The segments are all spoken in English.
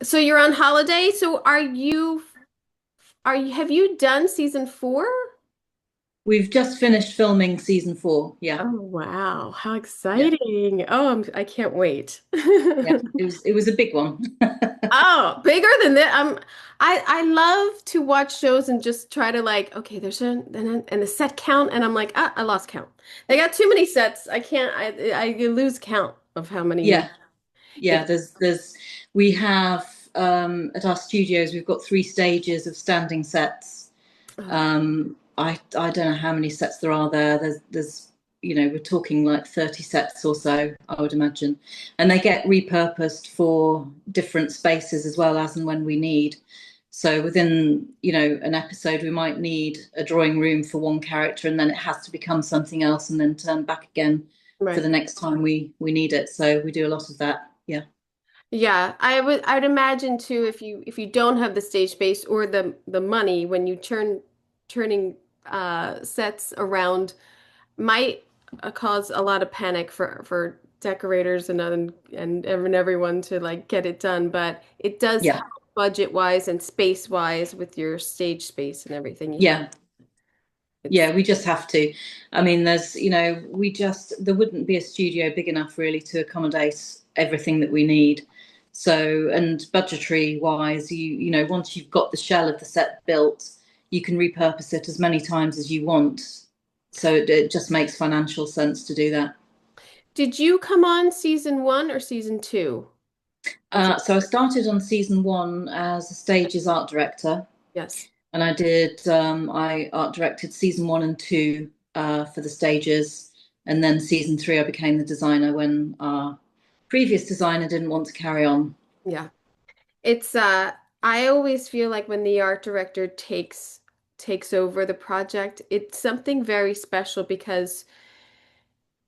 So you're on holiday. So have you done season 4? We've just finished filming season 4. Yeah, Oh wow, how yeah, exciting. I can't wait. yeah. It was a big one. Oh, bigger than that. I love to watch shows and just try to like, okay, and the set count, and I'm like, ah, I lost count. They got too many sets. I can't. I lose count of how many you. Yeah, yeah. It's There's we have at our studios we've got 3 stages of standing sets. oh, I don't know how many sets there are there. There's we're talking like 30 sets or so, I would imagine, and they get repurposed for different spaces as well as and when we need. So within an episode, we might need a drawing room for one character, and then it has to become something else, and then turn back again for the right. next time we need it. So we do a lot of that. Yeah. Yeah, I'd imagine too if you don't have the stage space or the money when you turning sets around might cause a lot of panic for decorators and everyone to like get it done, but it does Yeah. help budget wise and space wise with your stage space and everything you have. Yeah. It's Yeah, we just have to. I mean, there wouldn't be a studio big enough really to accommodate everything that we need. So, and budgetary wise, once you've got the shell of the set built, you can repurpose it as many times as you want. So it just makes financial sense to do that. Did you come on season 1 or season 2 as a So I started on season 1 as a stages art director, yes. and I art directed season 1 and 2 for the stages, and then season 3 I became the designer when our previous designer didn't want to carry on. Yeah. It's I always feel like when the art director takes over the project, it's something very special because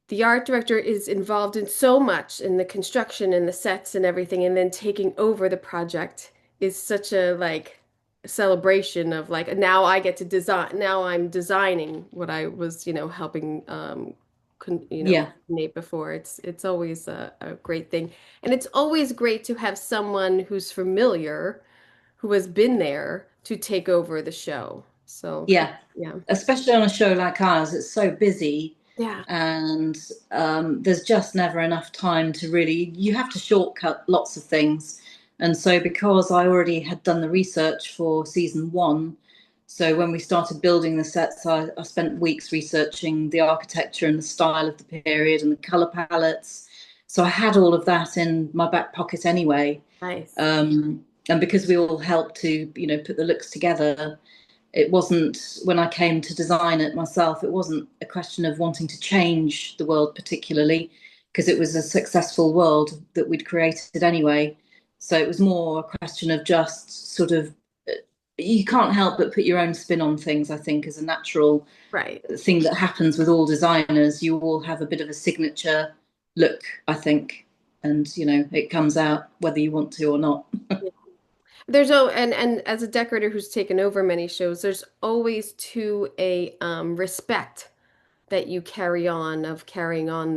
the art director is involved in so much in the construction and the sets and everything, and then taking over the project is such a like celebration of like now I get to design, now I'm designing what I was, helping Yeah, coordinate before. It's always a great thing. And it's always great to have someone who's familiar, who has been there to take over the show. So, yeah. yeah. Especially on a show like ours, it's so busy, Yeah. and there's just never enough time to really. You have to shortcut lots of things, and so because I already had done the research for season 1, so when we started building the sets, I spent weeks researching the architecture and the style of the period and the color palettes. So I had all of that in my back pocket anyway. Nice. And because we all helped to, put the looks together, it wasn't, when I came to design it myself, it wasn't a question of wanting to change the world particularly, because it was a successful world that we'd created anyway. So it was more a question of just sort of, you can't help but put your own spin on things, I think, as a natural Right. thing that happens with all designers. You all have a bit of a signature look, I think. And, it comes out whether you want to or not. There's and as a decorator who's taken over many shows, there's always to a respect that you carrying on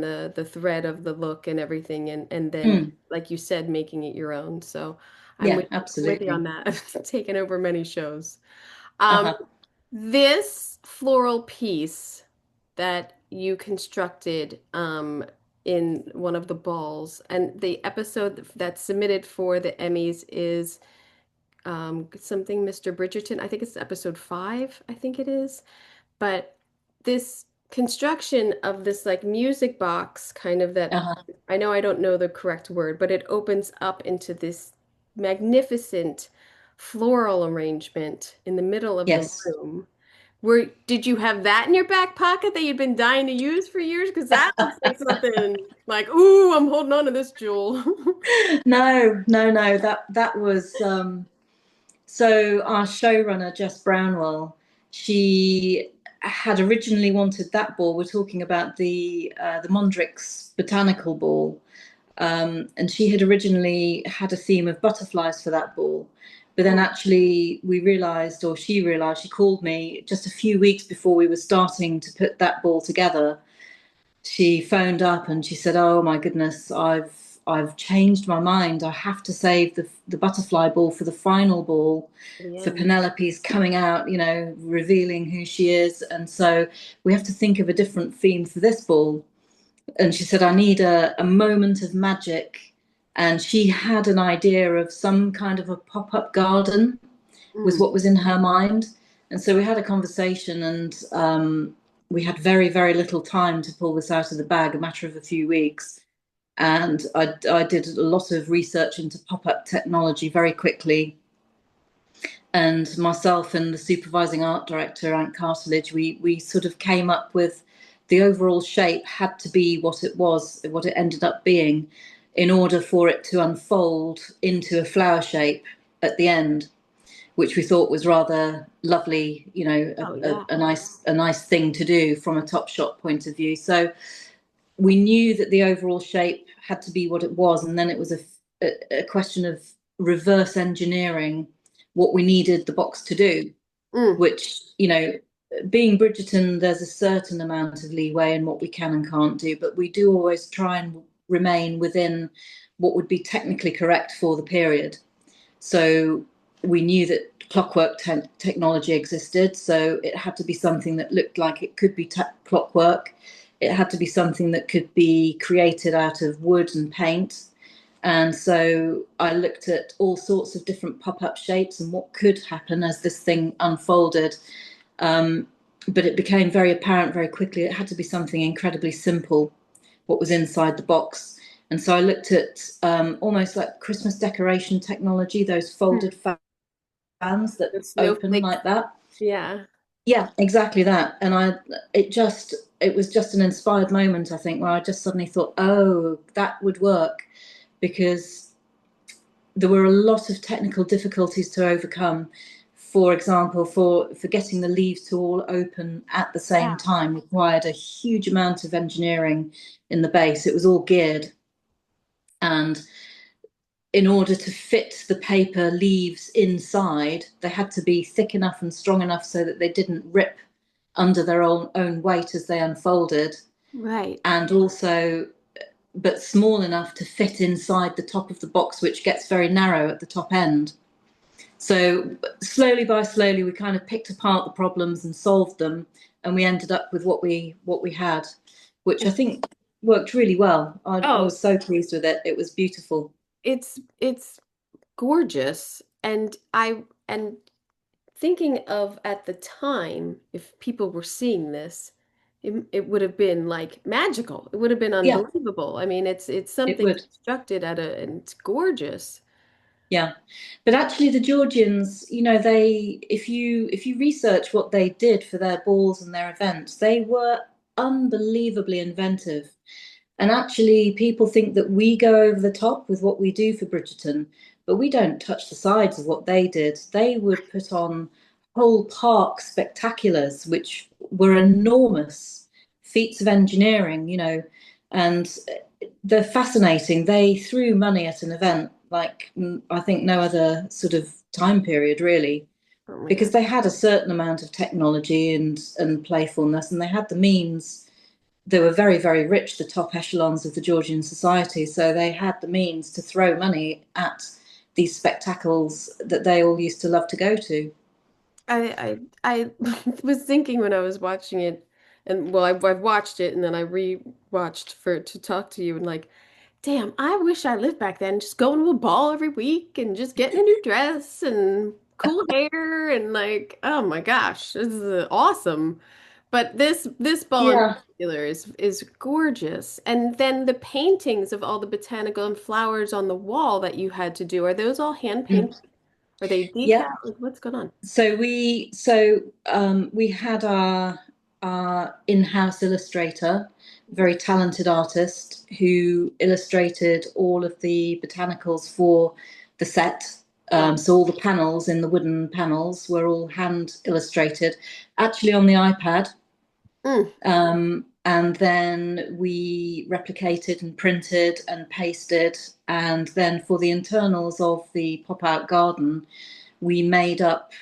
the thread of the look and everything, and then Mm, like you said, making it your own. So I'm yeah, with you on absolutely. that. I've taken over many shows. Um, Uh-huh. this floral piece that you constructed in one of the balls, and the episode that's submitted for the Emmys is something Mr. Bridgerton. I think it's episode 5, I think it is. But this construction of this like music box kind of that Uh-huh. I know I don't know the correct word, but it opens up into this magnificent floral arrangement in the middle of the Yes. room. Did you have that in your back pocket that you'd been dying to use for years? Because that looks like something like, ooh, I'm holding on to this jewel. No, no, no. That was so our showrunner, Jess Brownwell, she had originally wanted that ball. We're talking about the Mondrick's botanical ball. And she had originally had a theme of butterflies for that ball. But then actually we realized, or she realized, she called me just a few weeks before we were starting to put that ball together. She phoned up and she said, "Oh my goodness, I've changed my mind. I have to save the butterfly ball for the final ball, The for end. Penelope's coming out, you know, revealing who she is. And so we have to think of a different theme for this ball. And she said, I need a moment of magic. And she had an idea of some kind of a pop-up garden was Mm. what was in her mind. And so we had a conversation, and we had very, very little time to pull this out of the bag, a matter of a few weeks. And I did a lot of research into pop-up technology very quickly. And myself and the supervising art director, Ant Cartilage, we sort of came up with the overall shape had to be what it was, what it ended up being, in order for it to unfold into a flower shape at the end, which we thought was rather lovely, you know, Oh yeah. a nice thing to do from a top shot point of view. So we knew that the overall shape had to be what it was, and then it was a question of reverse engineering what we needed the box to do, Mm. which, you know, being Bridgerton, there's a certain amount of leeway in what we can and can't do, but we do always try and remain within what would be technically correct for the period. So we knew that clockwork technology existed, so it had to be something that looked like it could be clockwork. It had to be something that could be created out of wood and paint. And so I looked at all sorts of different pop-up shapes and what could happen as this thing unfolded. Um, but it became very apparent very quickly it had to be something incredibly simple, what was inside the box. And so I looked at almost like Christmas decoration technology, those Mm. folded fans that The open snowflakes. like that. Yeah. Yeah, exactly that. And it was just an inspired moment, I think, where I just suddenly thought, oh, that would work, because there were a lot of technical difficulties to overcome. For example, for getting the leaves to all open at the Yeah. same time required a huge amount of engineering in the base. It was all geared, and in order to fit the paper leaves inside, they had to be thick enough and strong enough so that they didn't rip under their own weight as they unfolded, Right. and also but small enough to fit inside the top of the box, which gets very narrow at the top end. So slowly by slowly, we kind of picked apart the problems and solved them, and we ended up with what we had, which I think worked really well. I Oh, was so pleased with it. It was beautiful. it's gorgeous. And thinking of at the time, if people were seeing this, it would have been like magical. It would have been Yeah, unbelievable. I mean, it's it something would. constructed at a and it's gorgeous. Yeah, but actually, the Georgians, you know, they if you research what they did for their balls and their events, they were unbelievably inventive. And actually, people think that we go over the top with what we do for Bridgerton, but we don't touch the sides of what they did. They would put on whole park spectaculars, which were enormous feats of engineering, you know, and they're fascinating. They threw money at an event like I think no other sort of time period really, Oh my because God. they had a certain amount of technology and playfulness, and they had the means. They were very, very rich, the top echelons of the Georgian society, so they had the means to throw money at these spectacles that they all used to love to go to. I was thinking when I was watching it, and well, I've watched it and then I re-watched for to talk to you and like, damn, I wish I lived back then, just going to a ball every week and just getting a new dress and cool hair and like, oh my gosh, this is awesome. But this ball in Yeah. particular is gorgeous. And then the paintings of all the botanical and flowers on the wall that you had to do, are those all hand Mm. painted? Are they decal? Yeah. Like, what's going on? We had our in-house illustrator, very talented artist who illustrated all of the botanicals for the set. Wow. So all the panels in the wooden panels were all hand illustrated, actually on the iPad. Mm. And then we replicated and printed and pasted. And then for the internals of the pop-out garden, we made up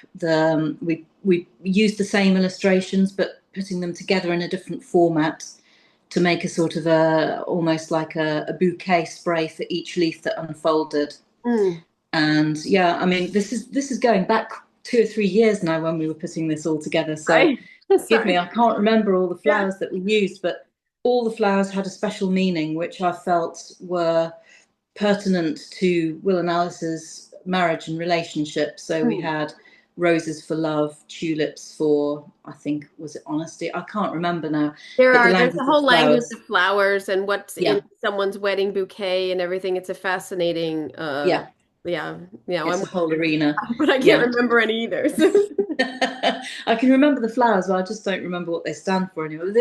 we used the same illustrations but putting them together in a different format to make a sort of a almost like a bouquet spray for each leaf that unfolded. Mm. And yeah, I mean, this is going back 2 or 3 years now when we were putting this all together. So I forgive me, sorry. I can't remember all the Yeah. flowers that we used, but all the flowers had a special meaning, which I felt were pertinent to Will and Alice's marriage and relationship. So we Mm. had roses for love, tulips for, I think, was it honesty? I can't remember now, but the There's a language of whole language flowers. of flowers and what's in Yeah, someone's wedding bouquet and everything. It's a fascinating, yeah, yeah, yeah. it's a whole arena. But I can't Yeah. remember any either. So. I can remember the flowers, but I just don't remember what they stand for anymore.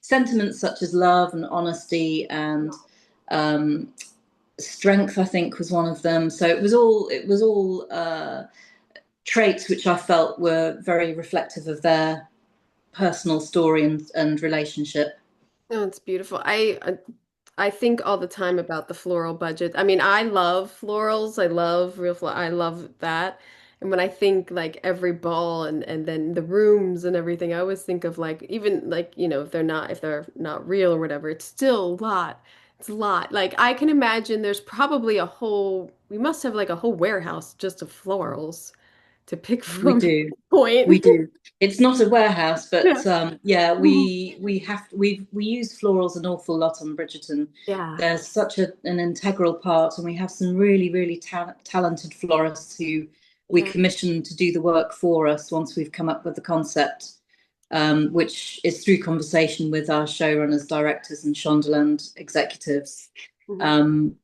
Sentiments such as love and honesty and um, strength, I think, was one of them. So it was all traits which I felt were very reflective of their personal story and relationship. Oh, it's beautiful. I think all the time about the floral budget. I mean, I love florals. I love real flower. I love that. And when I think like every ball and then the rooms and everything, I always think of like even like, if they're not real or whatever, it's still a lot. It's a lot. Like I can imagine there's probably we must have like a whole warehouse just of florals to pick We from at do. this point. We do. It's not a warehouse, but Yeah. yeah, Mhm. we use florals an awful lot on Bridgerton. Yeah. They're such an integral part, and we have some really talented florists who we Yeah. commission to do the work for us once we've come up with the concept, which is through conversation with our showrunners, directors, and Shondaland executives. Mhm. Um,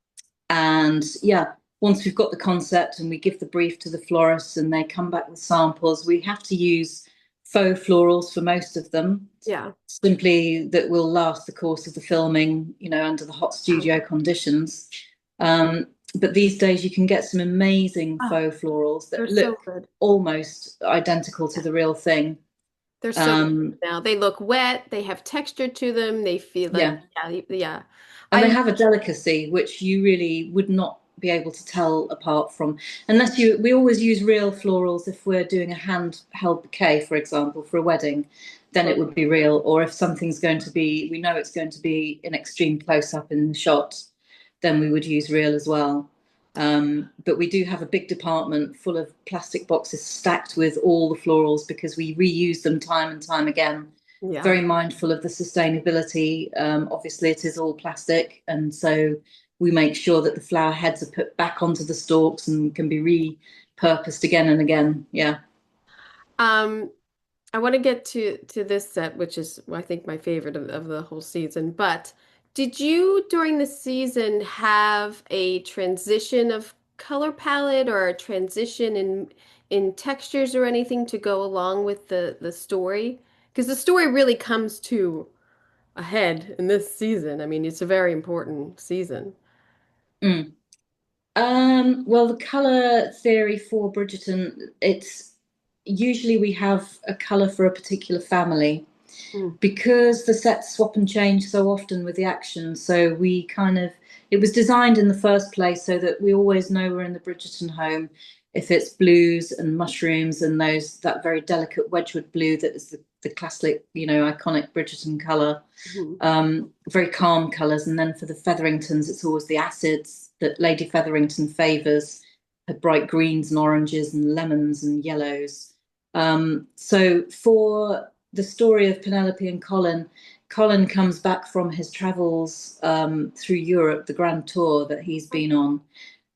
and yeah, once we've got the concept and we give the brief to the florists and they come back with samples, we have to use faux florals for most of them, Yeah. simply that will last the course of the filming, under the hot studio conditions. But these days you can get some amazing Oh, faux florals they're that so look good. almost identical to the real thing. They're so good Um, now. They look wet, they have texture to them, they feel like, yeah, yeah, yeah. and they I have a delicacy which you really would not be able to tell apart from unless you we always use real florals if we're doing a hand-held bouquet, for example, for a wedding, then it would be real. Or if something's going to be, we know it's going to be an extreme close-up in the shot, then we would use real as well. But we do have a big department full of plastic boxes stacked with all the florals because we reuse them time and time again, yeah. very mindful of the sustainability. Obviously, it is all plastic, and so we make sure that the flower heads are put back onto the stalks and can be repurposed again and again. Yeah. Um, I want to get to this set, which is I think my favorite of the whole season. But did you during the season have a transition of color palette or a transition in textures or anything to go along with the story? Because the story really comes to a head in this season. I mean, it's a very important season. Mm. Well, the color theory for Bridgerton, it's usually we have a color for a particular family Mm. because the sets swap and change so often with the action. So we kind of, it was designed in the first place so that we always know we're in the Bridgerton home. If it's blues and mushrooms and that very delicate Wedgwood blue that is the classic, iconic Bridgerton color, Mhm. very calm colours. And then for the Featheringtons, it's always the acids that Lady Featherington favours, her bright greens and oranges and lemons and yellows. So for the story of Penelope and Colin, Colin comes back from his travels through Europe, the grand tour that he's been on.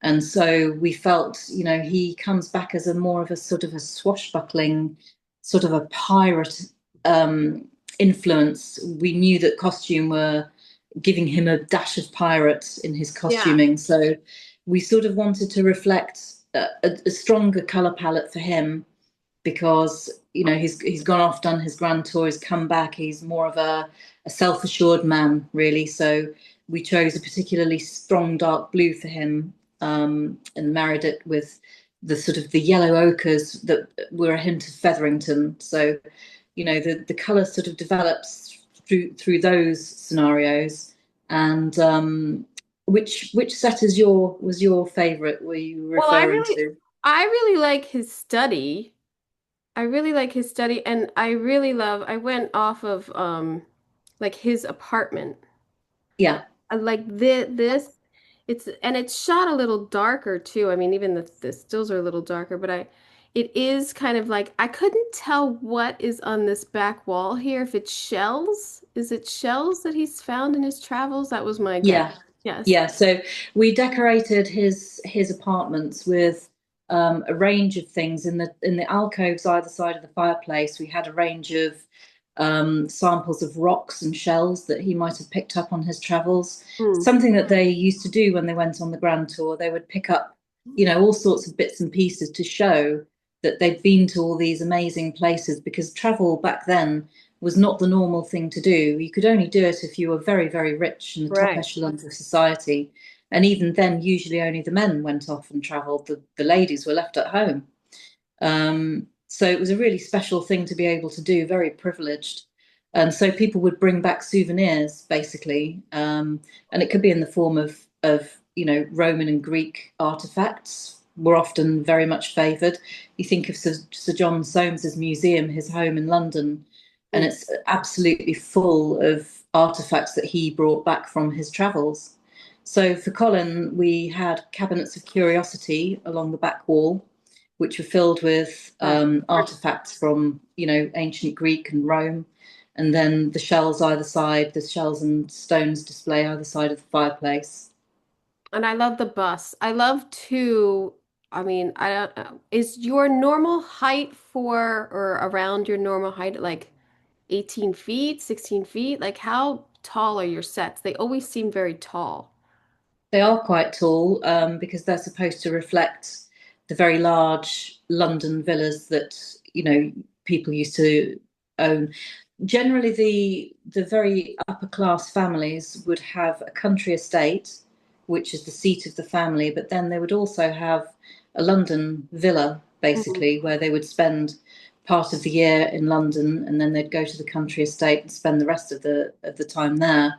And so we felt, he comes back as a more of a sort of a swashbuckling, sort of a pirate um, influence. We knew that costume were giving him a dash of pirate in his Yeah. costuming. So we sort of wanted to reflect a stronger color palette for him because he's gone off, done his grand tour, he's come back, he's more of a self-assured man, really. So we chose a particularly strong dark blue for him, and married it with the sort of the yellow ochres that were a hint of Featherington. So the color sort of develops through those scenarios. And which set was your favorite, were you Well, referring to? I really like his study. I really like his study, and I really love. I went off of like his apartment. Yeah, Like this, it's shot a little darker too. I mean, even the stills are a little darker, but it is kind of like I couldn't tell what is on this back wall here. If it's shells, is it shells that he's found in his travels? That was my guess. yeah, Yes. yeah. So we decorated his apartments with a range of things in the alcoves either side of the fireplace. We had a range of samples of rocks and shells that he might have picked up on his travels. Hmm. Something that they used to do when they went on the grand tour. They would pick up, all sorts of bits and pieces to show that they'd been to all these amazing places, because travel back then was not the normal thing to do. You could only do it if you were very, very rich in the top Right. echelons of society. And even then, usually only the men went off and traveled. The ladies were left at home. So it was a really special thing to be able to do, very privileged. And so people would bring back souvenirs, basically, and it could be in the form of Roman and Greek artifacts. Were often very much favoured. You think of Sir John Soames's museum, his home in London, and Hmm. it's absolutely full of artifacts that he brought back from his travels. So for Colin, we had cabinets of curiosity along the back wall, which were filled with Oh. artifacts from, ancient Greek and Rome. And then the shells either side, the shells and stones display either side of the fireplace. And I love the bus. I love to, I mean, I don't know. Is your normal height for or around your normal height like 18 feet, 16 feet? Like how tall are your sets? They always seem very tall. They are quite tall, because they're supposed to reflect the very large London villas that, people used to own. Generally, the very upper class families would have a country estate, which is the seat of the family, but then they would also have a London villa, Mhm. basically, where they would spend part of the year in London, and then they'd go to the country estate and spend the rest of the time there.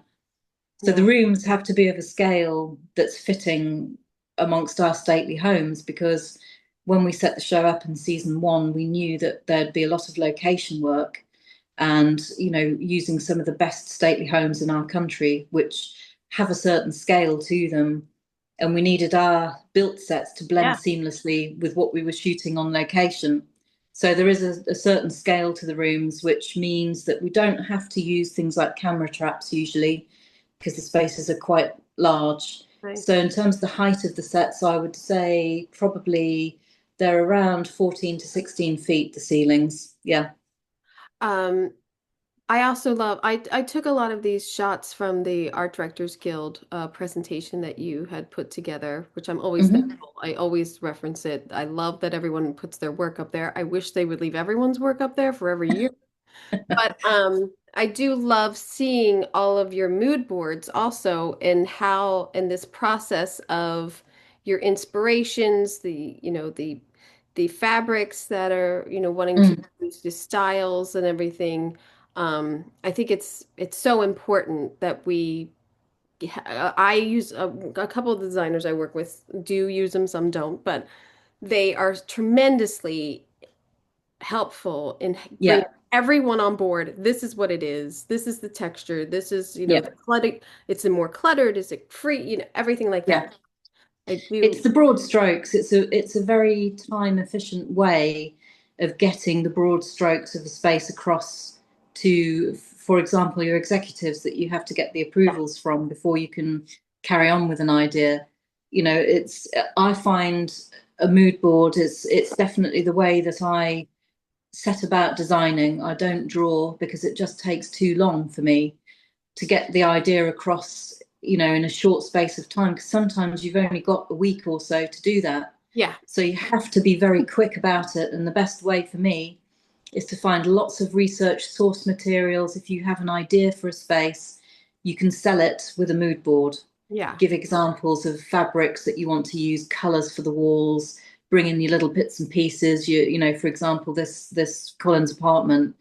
So the Yeah. rooms have to be of a scale that's fitting amongst our stately homes, because when we set the show up in season one, we knew that there'd be a lot of location work and, using some of the best stately homes in our country, which have a certain scale to them. And we needed our built sets to blend Yeah. seamlessly with what we were shooting on location. So there is a certain scale to the rooms, which means that we don't have to use things like camera traps usually, because the spaces are quite large. Nice. So in terms of the height of the sets, I would say probably they're around 14 to 16 feet, the ceilings. Yeah. Um, I also love, I took a lot of these shots from the Art Directors Guild presentation that you had put together, which I'm always Hmm. thankful. I always reference it. I love that everyone puts their work up there. I wish they would leave everyone's work up there for every year. But I do love seeing all of your mood boards also and how in this process of your inspirations, the fabrics that are, wanting to Mm. use the styles and everything. I think it's so important that I use a couple of the designers I work with do use them, some don't, but they are tremendously helpful in bringing Yeah. everyone on board. This is what it is. This is the texture. This is, the Yeah. clutter. It's more cluttered. Is it free? Everything like Yeah. that. I It's do. the broad strokes. It's a very time efficient way of getting the broad strokes of a space across to, for example, your executives that you have to get the Yeah. approvals from before you can carry on with an idea. It's I find a mood board it's definitely the way that I set about designing. I don't draw because it just takes too long for me to get the idea across, in a short space of time, because sometimes you've only got a week or so to do that. Yeah. So you have to be very quick about it. And the best way for me is to find lots of research source materials. If you have an idea for a space, you can sell it with a mood board. Yeah. Give examples of fabrics that you want to use, colors for the walls, bring in your little bits and pieces. For example, this Collins apartment,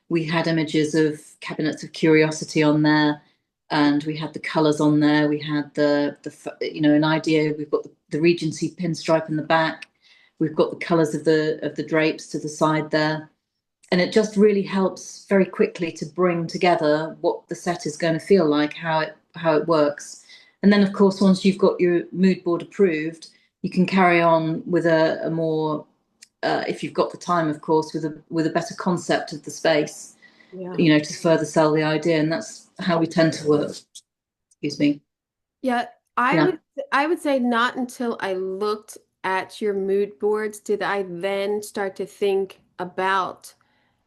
we had images of cabinets of curiosity on there, and we had the colors on there. We had an idea. We've got the Regency pinstripe in the back. We've got the colors of the drapes to the side there. and it just really helps very quickly to bring together what the set is going to feel like, how it works. And then, of course, once you've got your mood board approved, you can carry on with a more, if you've got the time, of course, with a better concept of the space, Yeah. you know, to further sell the idea. And that's how we tend to work. Excuse me. Yeah, I Yeah. would I would say not until I looked at your mood boards did I then start to think about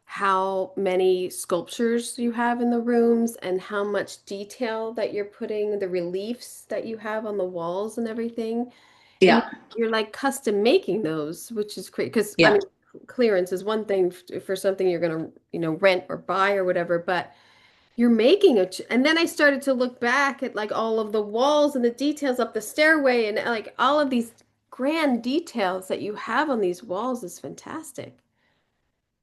how many sculptures you have in the rooms and how much detail that you're putting, the reliefs that you have on the walls and everything. And Yeah. you're like custom making those, which is great because I Yeah. mean, clearance is one thing for something you're going to, rent or buy or whatever, but you're making and then I started to look back at like all of the walls and the details up the stairway and like all of these grand details that you have on these walls is fantastic.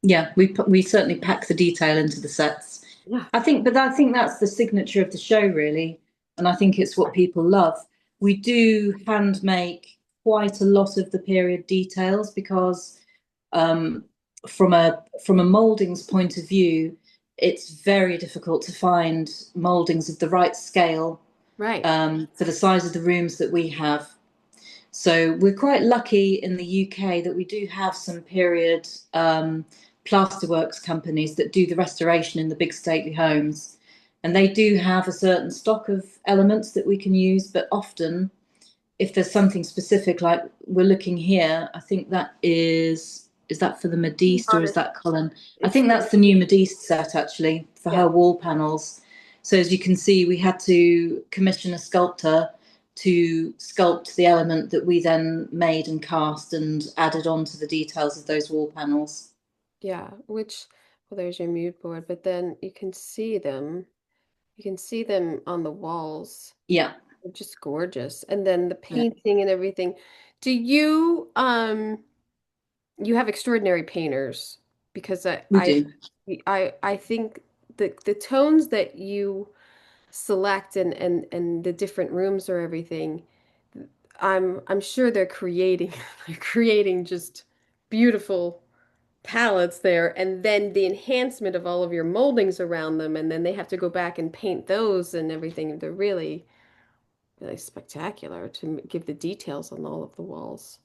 Yeah, we certainly pack the detail into the sets. Yeah. I think that's the signature of the show, really, and I think it's what people love. We do hand make quite a lot of the period details because, um, from a moldings point of view, it's very difficult to find moldings of the right scale, Right. for the size of the rooms that we have. So we're quite lucky in the UK that we do have some period, plasterworks companies that do the restoration in the big stately homes. And they do have a certain stock of elements that we can use, but often if there's something specific, like we're looking here, I think is that for the Modiste or is Modest. that Colin? I It's think that's the new Modiste set actually for yeah. her wall panels. So as you can see, we had to commission a sculptor to sculpt the element that we then made and cast and added on to the details of those wall panels. Yeah, which well there's your mood board, but then you can see them. You can see them on the walls. Yeah, They're just gorgeous. And then the yeah, painting and everything. Do you have extraordinary painters because we do. I think the tones that you select and the different rooms or everything, I'm sure they're creating they're creating just beautiful palettes there and then the enhancement of all of your moldings around them and then they have to go back and paint those and everything. They're really spectacular to give the details on all of the walls.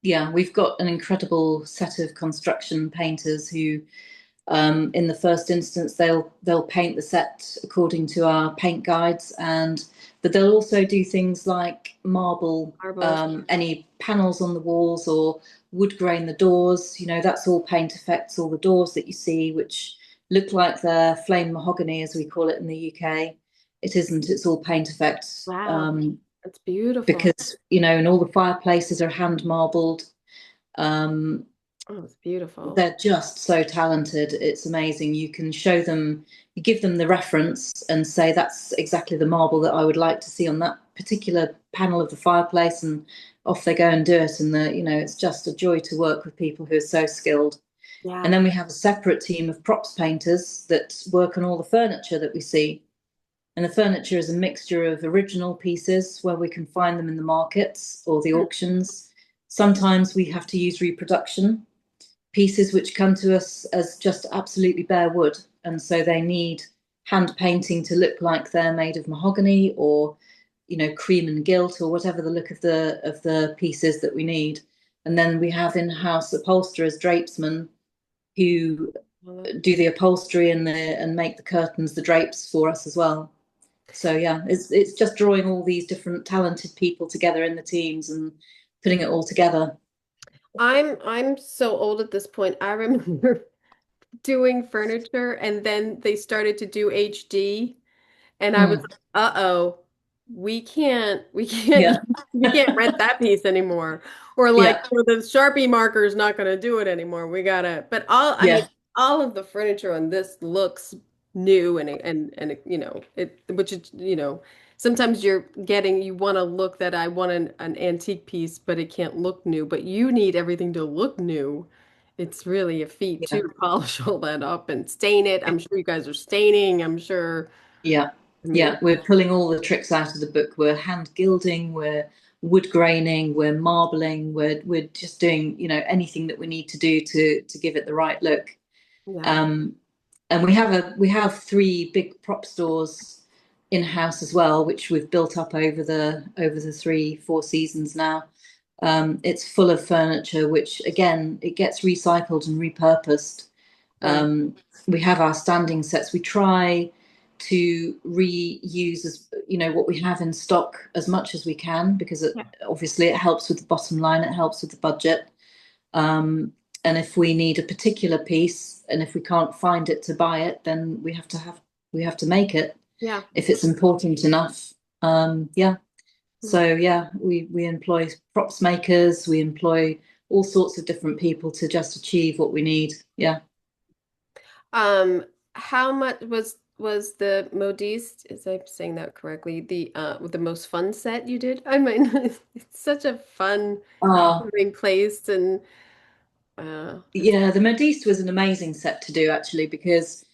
Yeah, we've got an incredible set of construction painters who, in the first instance, they'll paint the set according to our paint guides, and but they'll also do things like marble Marbles. any panels on the walls or wood grain the doors. You know, that's all paint effects. All the doors that you see, which look like they're flame mahogany, as we call it in the UK, it isn't. It's all paint effects. Wow, that's beautiful. Because and all the fireplaces are hand marbled. Um, Oh, it's beautiful. they're just so talented. It's amazing. You can show them, you give them the reference and say that's exactly the marble that I would like to see on that particular panel of the fireplace, and off they go and do it. And it's just a joy to work with people who are so skilled. And Yeah. then we have a separate team of props painters that work on all the furniture that we see. And the furniture is a mixture of original pieces where we can find them in the markets or the Hmm. auctions. Sometimes we have to use reproduction pieces which come to us as just absolutely bare wood. And so they need hand painting to look like they're made of mahogany or, cream and gilt or whatever the look of the pieces that we need. And then we have in-house upholsterers, drapesmen who Well, do the upholstery and make the curtains, the drapes for us as well. So yeah, it's just drawing all these different talented people together in the teams and putting it all together. I'm so old at this point. I remember doing furniture and then they started to do HD. And I was Mm, like, uh-oh, we can't, yeah, we can't rent that piece anymore. Or like, yeah, the Sharpie marker is not going to do it anymore. We gotta, but I mean, yeah, all of the furniture on this looks new which is, sometimes you want to look that I want an antique piece, but it can't look new, but you need everything to look new. It's really a feat yeah, to polish all that up and stain it. I'm sure you guys are staining. I'm sure. yeah, I mean, yeah. We're pulling all the tricks out of the book. We're hand gilding, we're wood graining, we're marbling, we're just doing, anything that we need to do to give it the right look. Yeah. And we have three big prop stores in house as well, which we've built up over the 3, 4 seasons now. It's full of furniture, which again it gets recycled and repurposed. Right. Um, we have our standing sets. We try to reuse as what we have in stock as much as we can because Yeah. obviously it helps with the bottom line, it helps with the budget. Um, and if we need a particular piece, and if we can't find it to buy it, then we have to make it Yeah. if it's important enough. Yeah. So yeah, we employ props makers, we employ all sorts of different people to just achieve what we need. Yeah. Um, how much was the modiste, is I saying that correctly, the most fun set you did? I mean, it's such a fun Ah, having placed and it's yeah, the Modiste was an amazing set to do actually because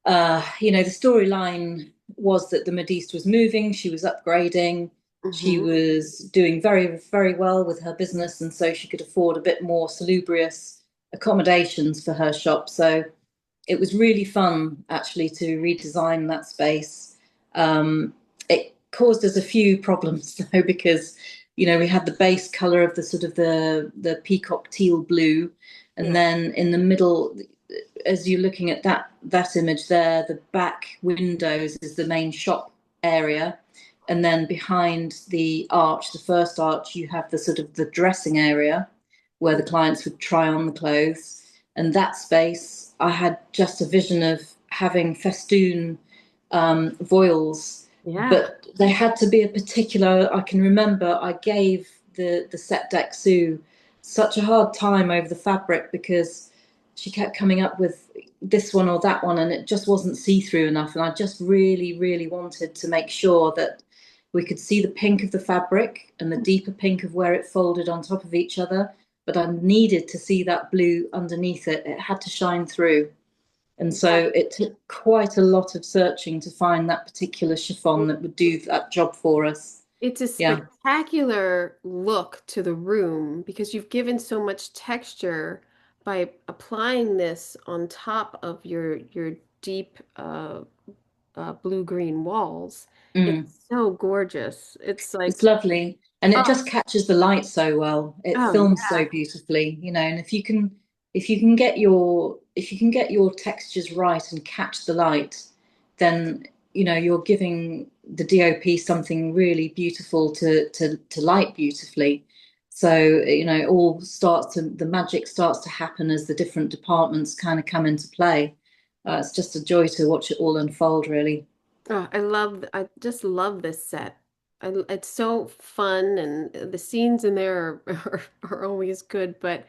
the storyline was that the Modiste was moving, she was upgrading, she hmm was doing very, very well with her business, and so she could afford a bit more salubrious accommodations for her shop. So it was really fun actually to redesign that space. It caused us a few problems though, because we had the base color of the sort of the peacock teal blue, and yeah. then in the middle, as you're looking at that image there, the back windows is the main shop area, and then behind the arch, the first arch, you have the sort of the dressing area where the clients would try on the clothes. And that space, I had just a vision of having festoon voiles, Yeah. but they had to be a particular. I can remember I gave the set deck Sue such a hard time over the fabric because she kept coming up with this one or that one, and it just wasn't see through enough. And I just really, really wanted to make sure that we could see the pink of the fabric and the deeper pink of where it folded on top of each other. But I needed to see that blue underneath it. It had to shine through. And Yeah. so it took quite a lot of searching to find that particular chiffon that would do that job for us. It's a Yeah. spectacular look to the room because you've given so much texture by applying this on top of your deep blue-green walls. Mm. It's so gorgeous. It's It's like, lovely. And it oh, just catches the light so well. It oh films yeah. so beautifully, and if you can get your textures right and catch the light, then you're giving the DOP something really beautiful to light beautifully. So, it all starts to the magic starts to happen as the different departments kind of come into play. It's just a joy to watch it all unfold, really. Oh, I just love this set. It's so fun and the scenes in there are always good, but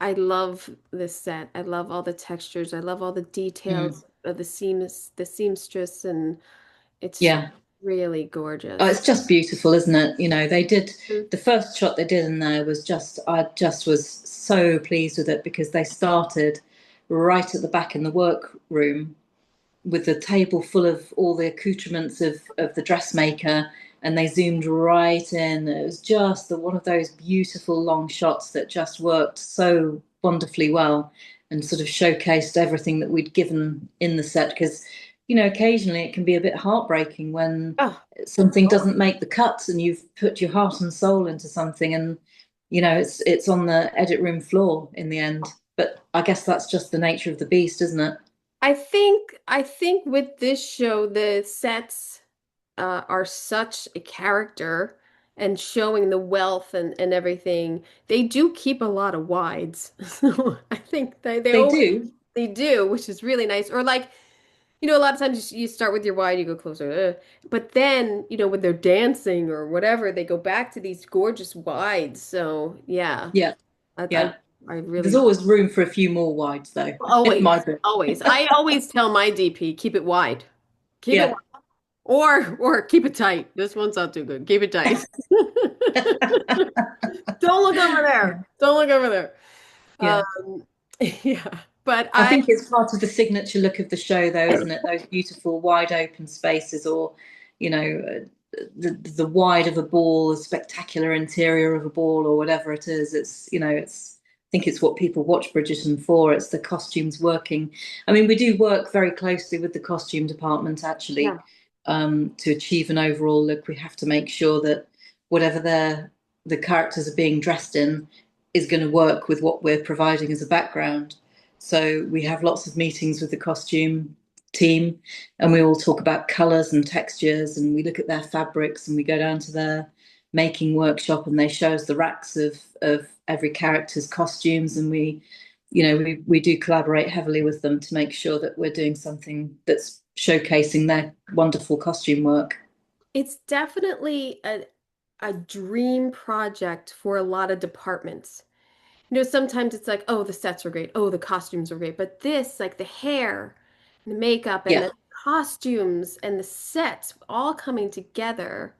I love this set. I love all the textures. I love all the Mm. details of the seamstress, and it's Yeah. really Oh, gorgeous. it's just beautiful, isn't it? They did Mm. the first shot they did in there was I just was so pleased with it because they started right at the back in the workroom with the table full of all the accoutrements of the dressmaker, and they zoomed right in. It was just one of those beautiful long shots that just worked so wonderfully well and sort of showcased everything that we'd given in the set. Because occasionally it can be a bit heartbreaking when Oh, something doesn't make the cut and you've put your heart and soul into something, and it's on the edit room floor in the end. But I guess that's just the nature of the beast, isn't it? I think with this show, the sets are such a character and showing the wealth and everything. They do keep a lot of wides. So I think they They always do. they do, which is really nice. Or like, a lot of times you start with your wide, you go closer. But then, when they're dancing or whatever, they go back to these gorgeous wides. So yeah, Yeah, I I, yeah. I There's really always room for a few more wides, though, in my always, book. always. I always tell my DP, keep it wide. Keep it Yeah. wide. Or keep it tight. This one's not too good. Keep it tight. Don't look over there. Don't look over there. Yeah. Um, yeah. But I I think it's part of the signature look of the show, though, isn't it? Those beautiful wide open spaces, or the wide of a ball, the spectacular interior of a ball, or whatever it is. It's think it's what people watch Bridgerton for. It's the costumes working. I mean, we do work very closely with the costume department actually, Yeah. to achieve an overall look. We have to make sure that whatever the characters are being dressed in is going to work with what we're providing as a background. So we have lots of meetings with the costume team, and we all talk about colours and textures, and we look at their fabrics, and we go down to their making workshop, and they show us the racks of every character's costumes, and we do collaborate heavily with them to make sure that we're doing something that's showcasing their wonderful costume work. It's definitely a dream project for a lot of departments. Sometimes it's like, oh, the sets are great. Oh, the costumes are great. But this, like the hair, and the makeup, and Yeah. the costumes and the sets all coming together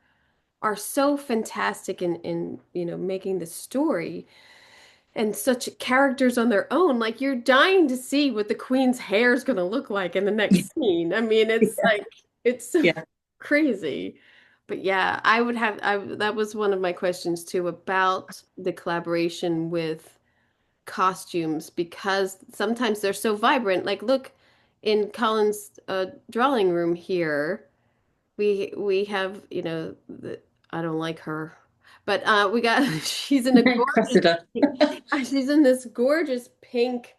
are so fantastic in making the story and such characters on their own. Like you're dying to see what the queen's hair is going to look like in the next scene. I mean, it's like it's so Yeah. crazy. But yeah, that was one of my questions too about the collaboration with costumes because sometimes they're so vibrant. Like look in Colin's drawing room here, we have, I don't like her. But we got she's in a gorgeous Cressida. she's in this gorgeous pink,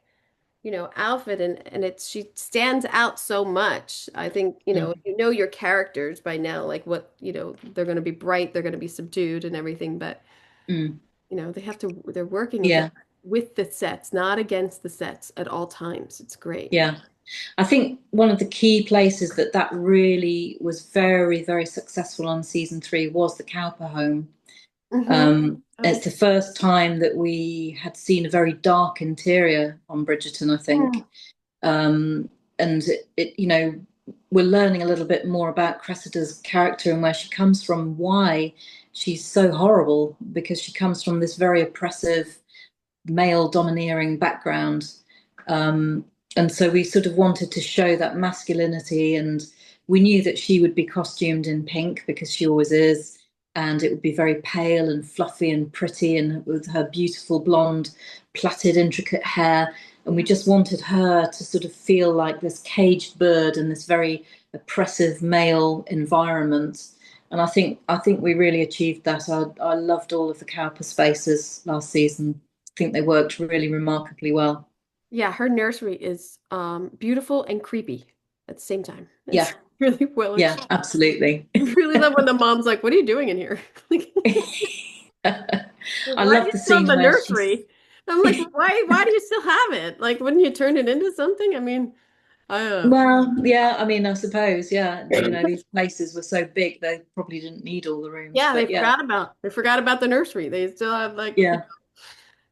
outfit and it's she stands out so much. I think, Mm, your characters by now, like what, they're going to be bright, they're going to be subdued and everything, but mm. they're working Yeah. with the sets, not against the sets at all times. It's great. Yeah. I think one of the key places that really was very, very successful on season three was the Cowper home. Hmm. Oh, It's the first time that we had seen a very dark interior on Bridgerton, I think. mm, Um, and we're learning a little bit more about Cressida's character and where she comes from, why she's so horrible, because she comes from this very oppressive, male domineering background. Um, and so we sort of wanted to show that masculinity, and we knew that she would be costumed in pink because she always is, and it would be very pale and fluffy and pretty, and with her beautiful blonde, plaited, intricate hair. And we yeah. just wanted her to sort of feel like this caged bird in this very oppressive male environment. And I think we really achieved that. I loved all of the Cowper spaces last season. I think they worked really remarkably well. Yeah, her nursery is beautiful and creepy at the same time. It's Yeah, really well yeah, achieved. absolutely. I really love when the mom's like, "What are you doing in here?" Like, I why do love you the still have scene the where she's nursery? I'm like, why do you still have it? Like, wouldn't you turn it into something? I mean, I well, yeah, I mean, I suppose, yeah, these places were so big they probably didn't need all the rooms, yeah, but yeah, they forgot about the nursery. They still have like yeah,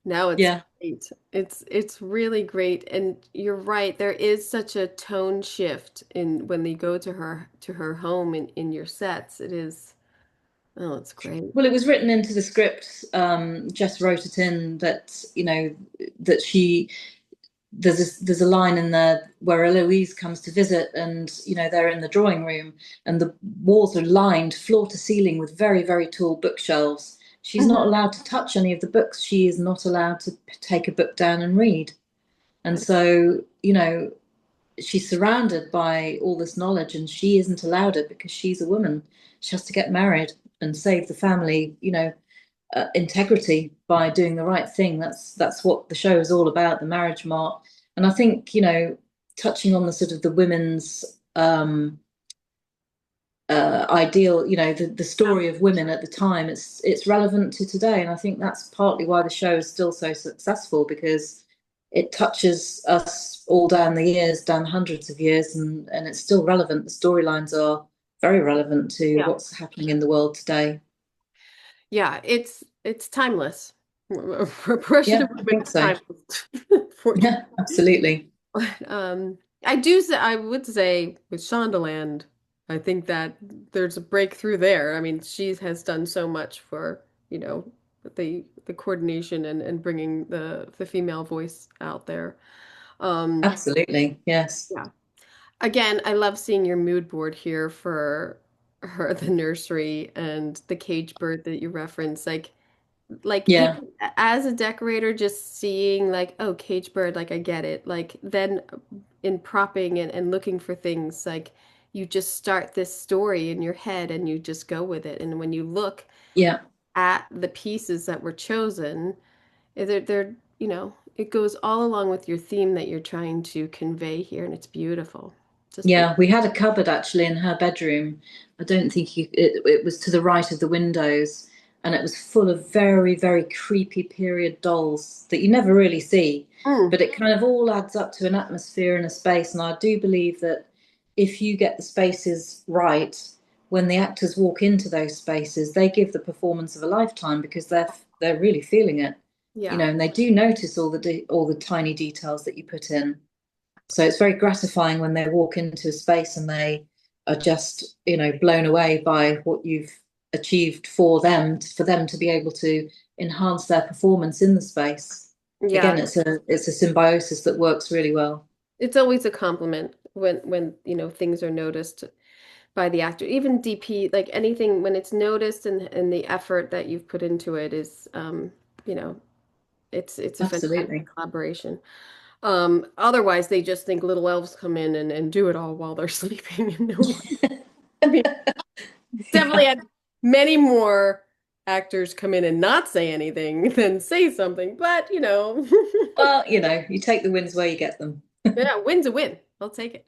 now it's yeah, great. It's really great. And you're right, there is such a tone shift in when they go to her home in your sets. It is oh, it's great. well, it was written into the script. Jess wrote it in that that she there's a line in there where Eloise comes to visit, and they're in the drawing room, and the walls are lined floor to ceiling with very, very tall bookshelves. She's not Mhm. allowed to touch any of the books. She is not allowed to take a book down and read. And so she's surrounded by all this knowledge, and she isn't allowed it because she's a woman. She has to get married and save the family, integrity by doing the right thing. That's what the show is all about, the marriage mark. And I think touching on the sort of the women's ideal, the Yeah. story of women at the time, it's relevant to today, and I think that's partly why the show is still so successful, because it touches us all down the years, down hundreds of years, and it's still relevant. The storylines are very relevant to Yeah. what's happening in the world today. Yeah, it's timeless. Repression Yeah, of I women think is so. timeless. Fortunately. Yeah, absolutely. I would say with Shondaland, I think that there's a breakthrough there. I mean, she has done so much for, the coordination and bringing the female voice out there. Um, Absolutely. Yes. yeah. Again, I love seeing your mood board here for her, the nursery and the cage bird that you reference. Like, Like Yeah, even as a decorator, just seeing like, oh, cage bird, like I get it. Like then in propping and looking for things, like you just start this story in your head and you just go with it. And when you look yeah. at the pieces that were chosen, it goes all along with your theme that you're trying to convey here, and it's beautiful. Just beautiful. Yeah, we had a cupboard actually in her bedroom. I don't think it was to the right of the windows, and it was full of very, very creepy period dolls that you never really see. Mm, But it kind of all adds up to an atmosphere and a space. And I do believe that if you get the spaces right, when the actors walk into those spaces, they give the performance of a lifetime because they're really feeling it, yeah. and they do notice all the tiny details that you put in. So it's very gratifying when they walk into a space and they are just, blown away by what you've achieved for them to be able to enhance their performance in the space. Yeah. Again, it's a symbiosis that works really well. It's always a compliment when things are noticed by the actor. Even DP, like anything when it's noticed and the effort that you've put into it is you know, it's a fantastic Absolutely. collaboration. Otherwise they just think little elves come in and do it all while they're sleeping and no one. I mean, definitely Yeah. had many more actors come in and not say anything than say something, but Well, you take the wins where you get them. yeah, win's a win. I'll take it.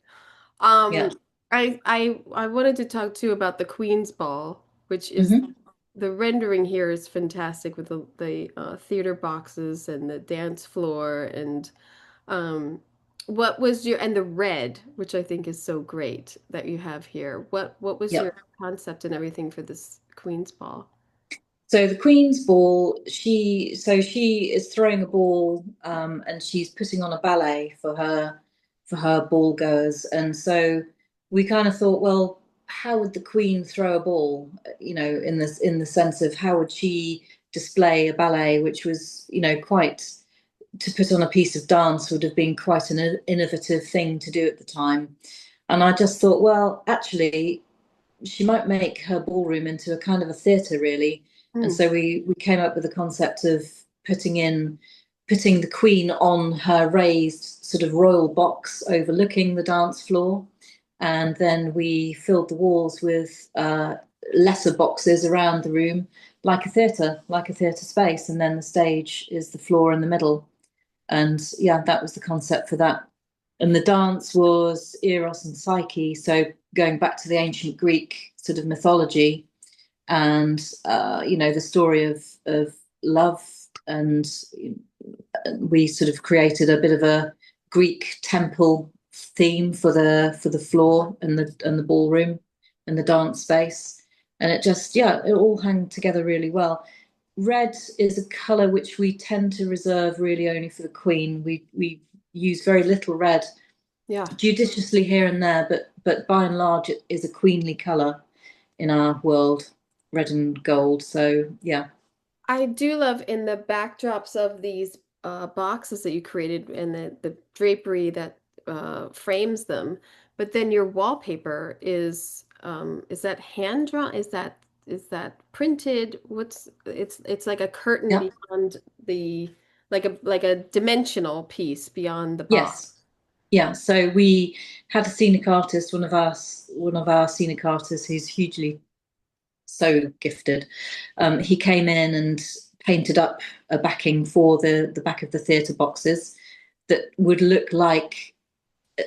Yeah. Um, I wanted to talk too about the Queen's Ball, which is Hmm. the rendering here is fantastic with the theater boxes and the dance floor and um what was your and the red, which I think is so great that you have here. What was your Yep. concept and everything for this Queen's Ball? So the Queen's Ball, she is throwing a ball, and she's putting on a ballet for her ball goers. And so we kind of thought, well, how would the Queen throw a ball? In the sense of how would she display a ballet, which was, quite to put on a piece of dance would have been quite an innovative thing to do at the time. And I just thought, well, actually, she might make her ballroom into a kind of a theatre, really. And Mm, so we came up with the concept of putting the Queen on her raised sort of royal box overlooking the dance floor, and then we filled the walls with lesser boxes around the room, like a theatre space, and then the stage is the floor in the middle. And yeah, that was the concept for that. And the dance was Eros and Psyche. So going back to the ancient Greek sort of mythology and, the story of love. And we sort of created a bit of a Greek temple theme for the floor and the ballroom and the dance space. And it just, yeah, it all hung together really well. Red is a color which we tend to reserve really only for the Queen. We use very little red, yeah. judiciously here and there, but by and large it is a queenly color in our world, red and gold. So yeah, I do love in the backdrops of these boxes that you created and the drapery that frames them. But then your wallpaper is that hand drawn? Is that printed? It's like a curtain yeah, beyond the like a dimensional piece beyond the box. yes, yeah. So we had a scenic artist, one of our scenic artists who's hugely so gifted. He came in and painted up a backing for the back of the theatre boxes that would look like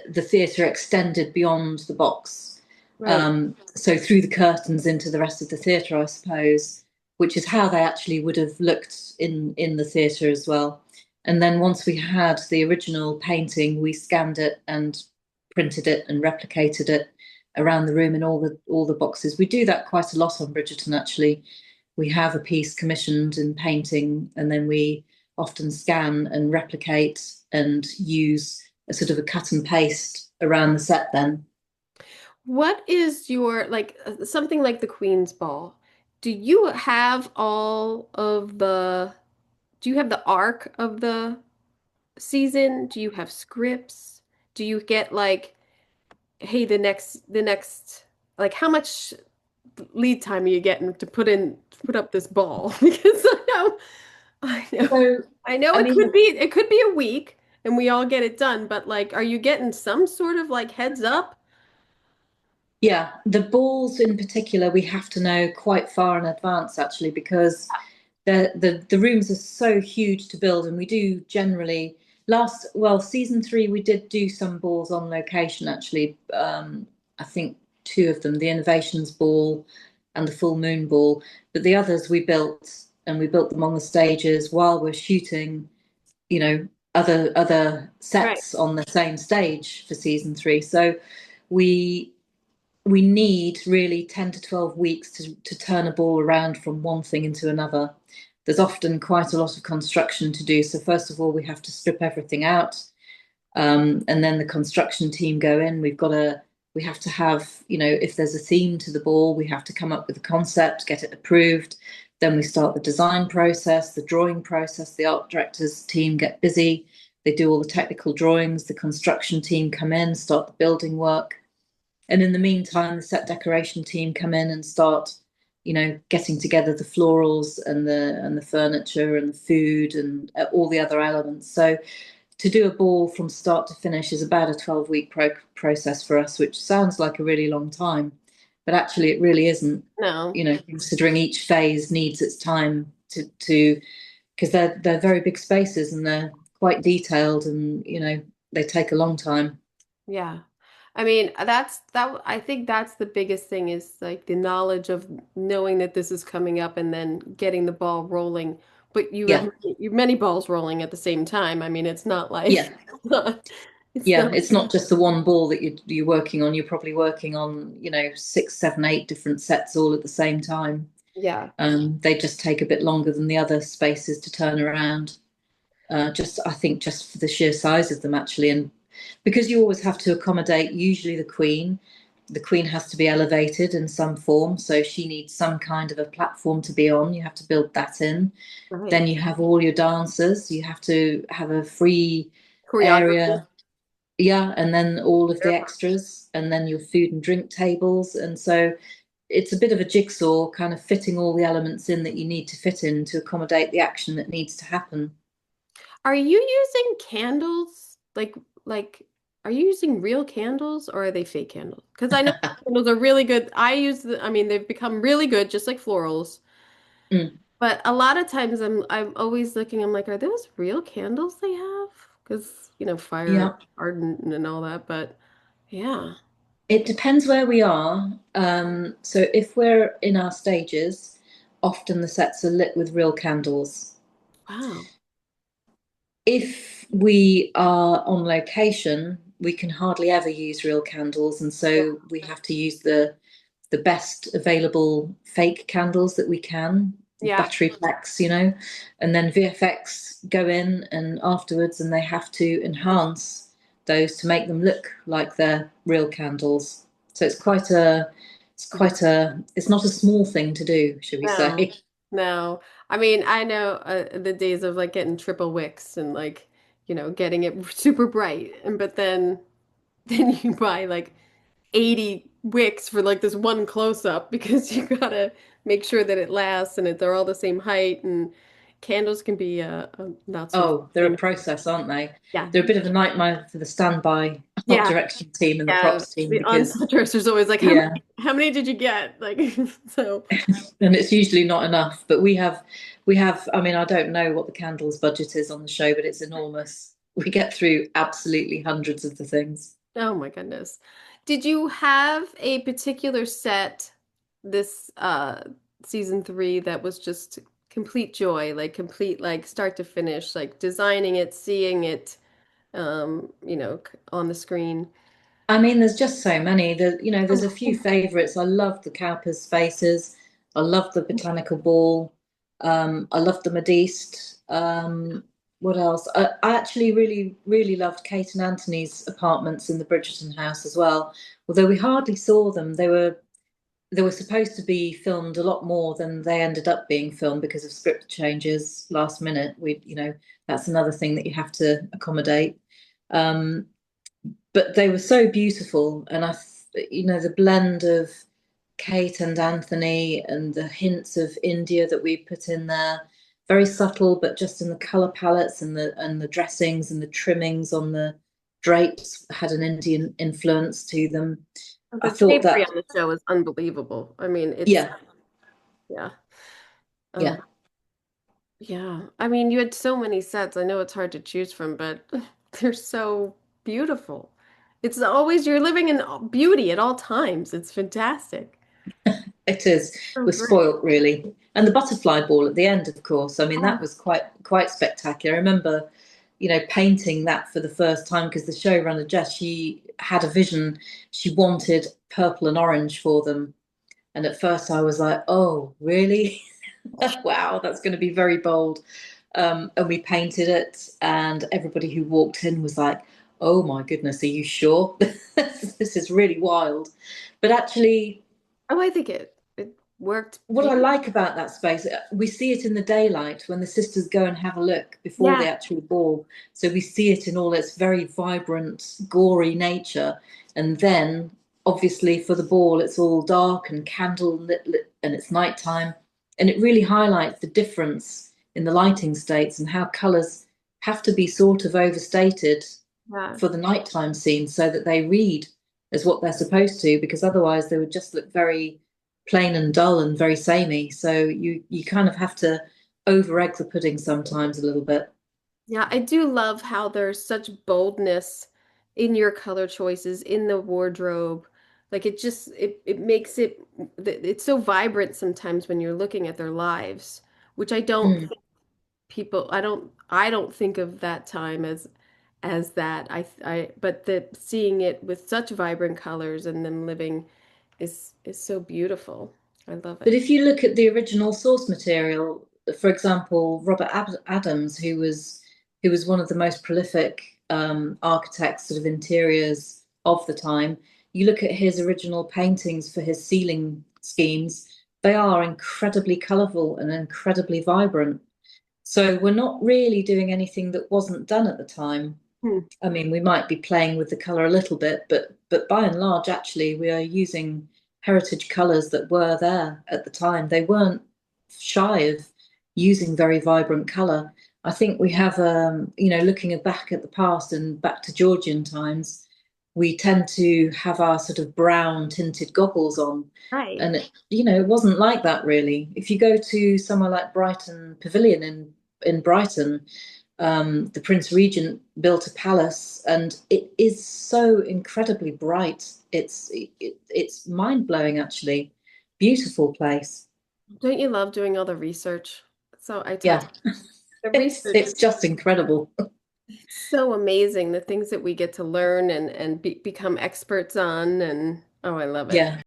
the theatre extended beyond the box. Right. So through the curtains into the rest of the theatre, I suppose, which is how they actually would have looked in the theatre as well. And then once we had the original painting, we scanned it and printed it and replicated it around the room in all the boxes. We do that quite a lot on Bridgerton, actually. We have a piece commissioned in painting, and then we often scan and replicate and use a sort of a cut and paste around the set then. What is your like something like the Queen's Ball? Do you have all of the do you have the arc of the season? Do you have scripts? Do you get like, hey, the next like how much lead time are you getting to put up this ball? Because I know. I know. So, I know I mean, it could be a week and we all get it done, but like are you getting some sort of like heads up? yeah, the balls in particular, we have to know quite far in advance actually, because the rooms are so huge to build, and we do generally season three we did do some balls on location actually. I think two of them, the Innovations Ball and the Full Moon Ball, but the others we built, and we built them on the stages while we're shooting, you know, other Right. sets on the same stage for season three. So we we need really 10 to 12 weeks to turn a ball around from one thing into another. There's often quite a lot of construction to do. So, first of all, we have to strip everything out. And then the construction team go in. We have to have, if there's a theme to the ball, we have to come up with a concept, get it approved. Then we start the design process, the drawing process. The art directors team get busy. They do all the technical drawings. The construction team come in, start the building work. And in the meantime, the set decoration team come in and start, getting together the florals and the furniture and the food and all the other elements. So to do a ball from start to finish is about a 12-week process for us, which sounds like a really long time, but actually it really isn't. No. Considering each phase needs its time to because they're very big spaces and they're quite detailed, and they take a long time. Yeah. I mean, I think that's the biggest thing is like the knowledge of knowing that this is coming up and then getting the ball rolling. But Yeah, you have many balls rolling at the same time. I mean, it's not like yeah. it's Yeah, not it's not just the one ball that you're working on. You're probably working on, six, seven, eight different sets all at the same time. yeah. They just take a bit longer than the other spaces to turn around. I think just for the sheer size of them, actually, and because you always have to accommodate. Usually, the Queen. The Queen has to be elevated in some form, so she needs some kind of a platform to be on. You have to build that in. Right. Then you have all your dancers. You have to have a free Choreography. area. Yeah, and then all of the Sure. extras, and then your food and drink tables. And so it's a bit of a jigsaw, kind of fitting all the elements in that you need to fit in to accommodate the action that needs to happen. Are you using candles? Like are you using real candles or are they fake candles? Because I know candles are really good. I mean, they've become really good, just like florals. Mm, But a lot of times I'm always looking, I'm like, are those real candles they have? Because, fire yeah, ardent and all that, but yeah. it depends where we are. So if we're in our stages, often the sets are lit with real candles. Wow. If we are on location, we can hardly ever use real candles, and Yeah. so we have to use the best available fake candles that we can, Yeah. battery packs, and then VFX go in and afterwards, and they have to enhance those to make them look like they're real candles. So it's not a small thing to do, should we No. say? No. I mean, I know the days of like getting triple wicks and like, getting it super bright. And but then then you buy like 80 wicks for like this one close up because you gotta make sure that it lasts and they're all the same height and candles can be not so Oh, they're a fun. process, aren't they? Yeah. They're a bit of a nightmare for the standby art Yeah. direction team and the Yeah. props team The because, on-set director's always like, yeah, how many did you get? Like so and it's usually not enough. But we have. I mean, I don't know what the candles budget is on the show, but it's enormous. We get through absolutely hundreds of the things. oh my goodness. Did you have a particular set this season three that was just complete joy, like complete like start to finish, like designing it, seeing it on the screen? I mean, there's just so many. There's a few favourites. I love the Cowper's spaces. I love the Botanical Ball. I love the Modiste. What else? I actually really, really loved Kate and Anthony's apartments in the Bridgerton house as well. Although we hardly saw them, they were supposed to be filmed a lot more than they ended up being filmed because of script changes last minute. That's another thing that you have to accommodate. Um, but they were so beautiful, and the blend of Kate and Anthony and the hints of India that we put in there. very subtle, but just in the color palettes and the dressings and the trimmings on the drapes had an Indian influence to them. I The thought drapery that, on the show is unbelievable. I mean, it's yeah, yeah. Um, yeah. yeah. I mean, you had so many sets. I know it's hard to choose from, but they're so beautiful. It's always you're living in beauty at all times. It's fantastic. It is. So We're great. spoilt, really. And the butterfly ball at the end, of course. I mean, that Oh, was quite spectacular. I remember, painting that for the first time because the showrunner Jess, she had a vision. She wanted purple and orange for them. And at first I was like, oh, really? Wow, that's going to be very bold. And we painted it, and everybody who walked in was like, oh my goodness, are you sure? This is really wild. But actually, oh, I think it worked what I beautifully. like about that space, we see it in the daylight when the sisters go and have a look before Yeah. the actual ball. So we see it in all its very vibrant, gory nature. And then, obviously, for the ball, it's all dark and candle lit, and it's nighttime. And it really highlights the difference in the lighting states and how colours have to be sort of overstated Yeah. for the nighttime scene so that they read as what they're supposed to, because otherwise they would just look very plain and dull and very samey. So you kind of have to over egg the pudding sometimes a little bit. Yeah, I do love how there's such boldness in your color choices, in the wardrobe. Like it makes it's so vibrant sometimes when you're looking at their lives, which I don't Mm. think I don't think of that time as that. But the seeing it with such vibrant colors and them living is so beautiful. I love But it. if you look at the original source material, for example, Robert Adams, who was one of the most prolific architects, sort of interiors of the time, you look at his original paintings for his ceiling schemes, they are incredibly colourful and incredibly vibrant. So we're not really doing anything that wasn't done at the time. Hmm. I mean, we might be playing with the color a little bit, but by and large, actually, we are using heritage colors that were there at the time. They weren't shy of using very vibrant color. I think we have, looking back at the past and back to Georgian times, we tend to have our sort of brown tinted goggles on. Right. And it wasn't like that really. If you go to somewhere like Brighton Pavilion in Brighton, the Prince Regent built a palace, and it is so incredibly bright. It's mind blowing, actually. Beautiful place. Don't you love doing all the research? So I tell you, Yeah, the it's research it's just incredible. it's so amazing, the things that we get to learn and become experts on, and oh, I love it. Yeah.